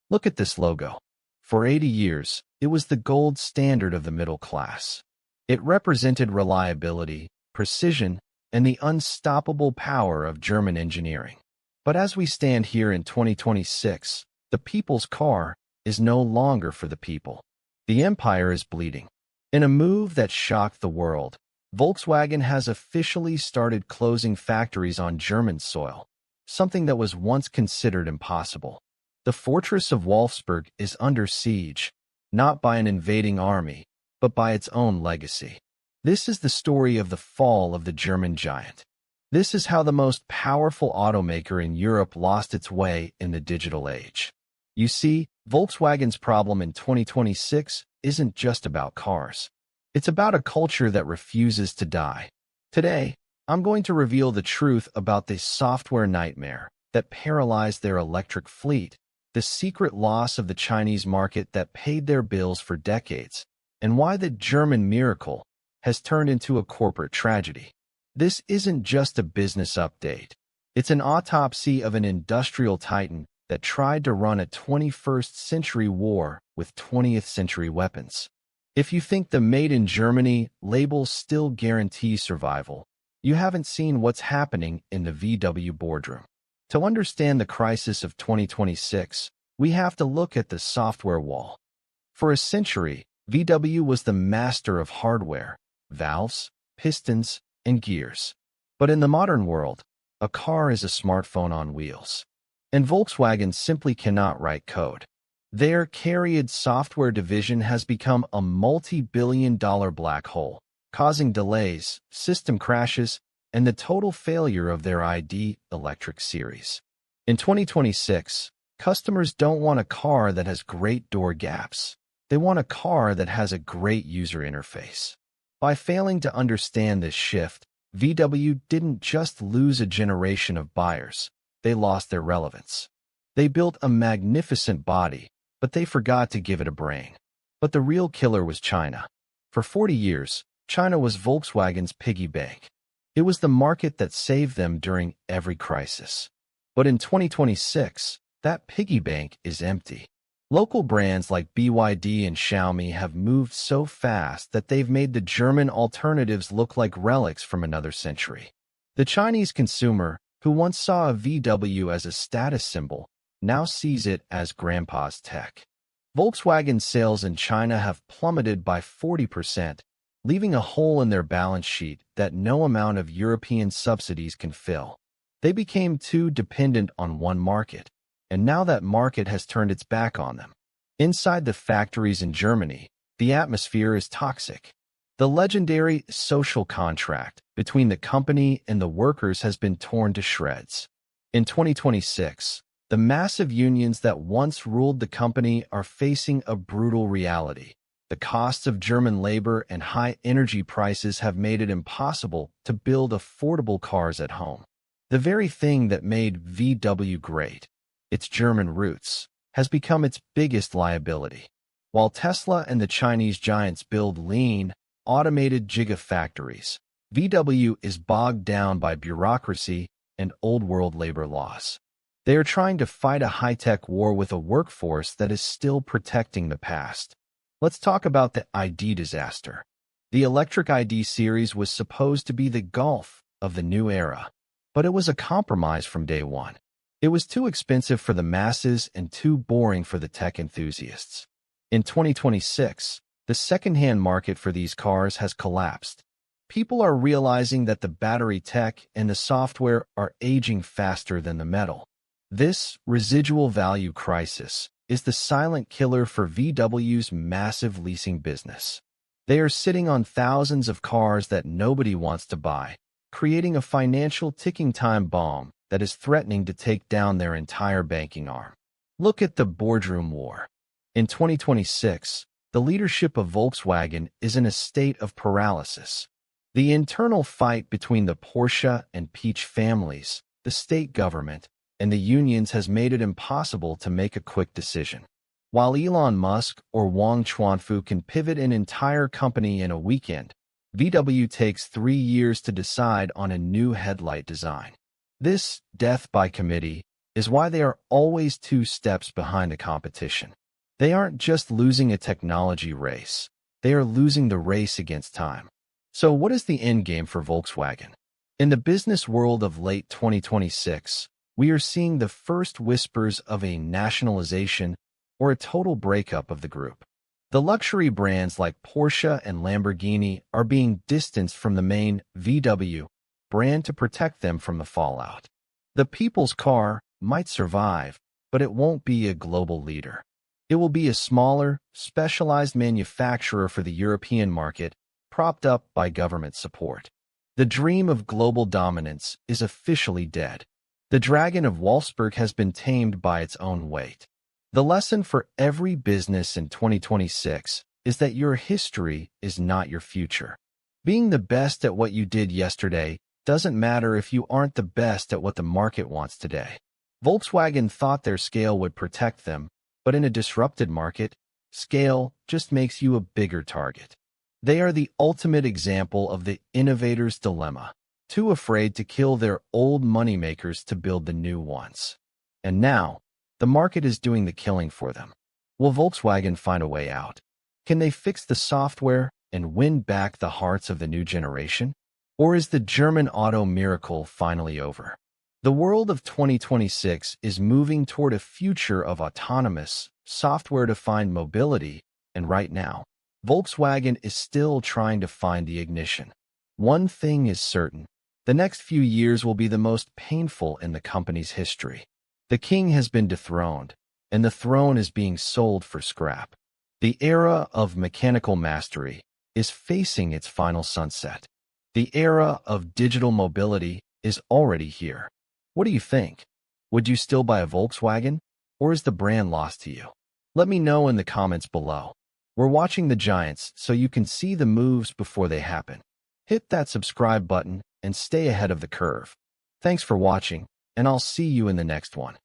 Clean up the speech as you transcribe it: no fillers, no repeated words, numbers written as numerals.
Look at this logo. For 80 years, it was the gold standard of the middle class. It represented reliability, precision, and the unstoppable power of German engineering. But as we stand here in 2026, the people's car is no longer for the people. The empire is bleeding. In a move that shocked the world, Volkswagen has officially started closing factories on German soil, something that was once considered impossible. The fortress of Wolfsburg is under siege, not by an invading army, but by its own legacy. This is the story of the fall of the German giant. This is how the most powerful automaker in Europe lost its way in the digital age. You see, Volkswagen's problem in 2026 isn't just about cars. It's about a culture that refuses to die. Today, I'm going to reveal the truth about the software nightmare that paralyzed their electric fleet, the secret loss of the Chinese market that paid their bills for decades, and why the German miracle has turned into a corporate tragedy. This isn't just a business update. It's an autopsy of an industrial titan that tried to run a 21st century war with 20th century weapons. If you think the Made in Germany label still guarantees survival, you haven't seen what's happening in the VW boardroom. To understand the crisis of 2026, we have to look at the software wall. For a century, VW was the master of hardware, valves, pistons, and gears. But in the modern world, a car is a smartphone on wheels. And Volkswagen simply cannot write code. Their carried software division has become a multi-billion-dollar black hole, causing delays, system crashes, and the total failure of their ID electric series. In 2026, customers don't want a car that has great door gaps. They want a car that has a great user interface. By failing to understand this shift, VW didn't just lose a generation of buyers, they lost their relevance. They built a magnificent body, but they forgot to give it a brain. But the real killer was China. For 40 years, China was Volkswagen's piggy bank. It was the market that saved them during every crisis. But in 2026, that piggy bank is empty. Local brands like BYD and Xiaomi have moved so fast that they've made the German alternatives look like relics from another century. The Chinese consumer, who once saw a VW as a status symbol, now sees it as grandpa's tech. Volkswagen sales in China have plummeted by 40%, leaving a hole in their balance sheet that no amount of European subsidies can fill. They became too dependent on one market, and now that market has turned its back on them. Inside the factories in Germany, the atmosphere is toxic. The legendary social contract between the company and the workers has been torn to shreds. In 2026, the massive unions that once ruled the company are facing a brutal reality. The costs of German labor and high energy prices have made it impossible to build affordable cars at home. The very thing that made VW great, its German roots, has become its biggest liability. While Tesla and the Chinese giants build lean, automated gigafactories, VW is bogged down by bureaucracy and old-world labor laws. They are trying to fight a high-tech war with a workforce that is still protecting the past. Let's talk about the ID disaster. The electric ID series was supposed to be the Golf of the new era, but it was a compromise from day one. It was too expensive for the masses and too boring for the tech enthusiasts. In 2026, the second-hand market for these cars has collapsed. People are realizing that the battery tech and the software are aging faster than the metal. This residual value crisis is the silent killer for VW's massive leasing business. They are sitting on thousands of cars that nobody wants to buy, creating a financial ticking time bomb that is threatening to take down their entire banking arm. Look at the boardroom war. In 2026, the leadership of Volkswagen is in a state of paralysis. The internal fight between the Porsche and Peach families, the state government, and the unions has made it impossible to make a quick decision. While Elon Musk or Wang Chuanfu can pivot an entire company in a weekend, VW takes 3 years to decide on a new headlight design. This death by committee is why they are always 2 steps behind the competition. They aren't just losing a technology race. They are losing the race against time. So what is the end game for Volkswagen? In the business world of late 2026, we are seeing the first whispers of a nationalization or a total breakup of the group. The luxury brands like Porsche and Lamborghini are being distanced from the main VW brand to protect them from the fallout. The people's car might survive, but it won't be a global leader. It will be a smaller, specialized manufacturer for the European market, propped up by government support. The dream of global dominance is officially dead. The dragon of Wolfsburg has been tamed by its own weight. The lesson for every business in 2026 is that your history is not your future. Being the best at what you did yesterday doesn't matter if you aren't the best at what the market wants today. Volkswagen thought their scale would protect them, but in a disrupted market, scale just makes you a bigger target. They are the ultimate example of the innovator's dilemma, too afraid to kill their old moneymakers to build the new ones. And now, the market is doing the killing for them. Will Volkswagen find a way out? Can they fix the software and win back the hearts of the new generation? Or is the German auto miracle finally over? The world of 2026 is moving toward a future of autonomous, software-defined mobility, and right now, Volkswagen is still trying to find the ignition. One thing is certain: the next few years will be the most painful in the company's history. The king has been dethroned, and the throne is being sold for scrap. The era of mechanical mastery is facing its final sunset. The era of digital mobility is already here. What do you think? Would you still buy a Volkswagen, or is the brand lost to you? Let me know in the comments below. We're watching the giants so you can see the moves before they happen. Hit that subscribe button and stay ahead of the curve. Thanks for watching, and I'll see you in the next one.